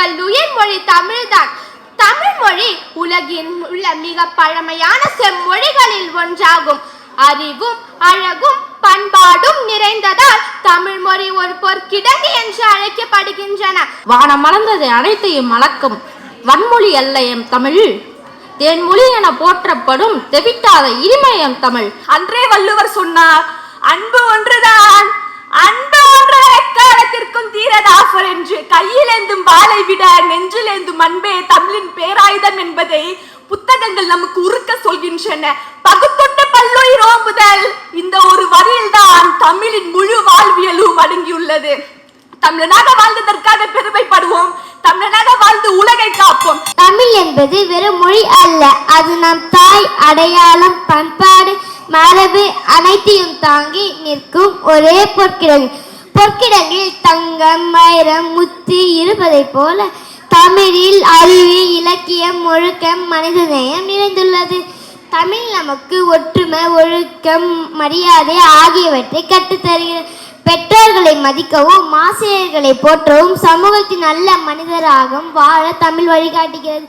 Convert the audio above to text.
எங்கள் உயிர்மொழி தமிழ்தான். தமிழ் மொழி உலகின் உள்ள மிக பழமையான செம்மொழிகளில் ஒன்றாகும். அறிவும் அழகும் பண்பாடும் நிறைந்ததால் தமிழ் மொழி ஒரு பொற்கிடங்கு என்று அழைக்கப்படுகின்றன. வானம் மலர்ந்தது அனைத்தையும் அளக்கும் வன்மொழி அல்ல எம் தமிழ். தேன்மொழி என போற்றப்படும் தெவிட்டாத இனிமையம் தமிழ். அன்றே வள்ளுவர் சொன்னார், அன்பு ஒன்றுதான், அன்பு ஒன்று எக்காலத்திற்கும் தீரதாஃபர் என்று. கையில் ஏந்தும் வாளை விட நெஞ்சில் ஏந்தும் அன்பே தமிழின் பேராயுதம் என்பதை புத்தகங்கள் நமக்கு உருக்க சொல்கின்றன. பகுத்தொட்டு பல்லுயிர் ஓம்புதல், இந்த ஒரு வரியில்தான் தமிழின் முழு வாழ்வியலும் அடங்கியுள்ளது. தமிழனாக வாழ்ந்ததற்காக பெருமைப்படுவோம், தமிழனாக வாழ்ந்து உலகை காப்போம். தமிழ் என்பது வெறும் மொழி அல்ல, அது நம் தாய், அடையாளம், பண்பாடு, மரபு அனைத்தையும் தாங்கி நிற்கும் ஒரே பொற்கிடங்கு. பொற்கிடங்கில் தங்கம், வைரம், முத்து இருப்பதை போல தமிழில் அறிவு, இலக்கியம், ஒழுக்கம், மனிதநேயம் நிறைந்துள்ளது. தமிழ் நமக்கு ஒற்றுமை, ஒழுக்கம், மரியாதை ஆகியவற்றை கற்றுத்தருகிறது. பெற்றோர்களை மதிக்கவும் ஆசிரியர்களை போற்றவும் சமூகத்தின் நல்ல மனிதராகவும் வாழ தமிழ் வழிகாட்டுகிறது.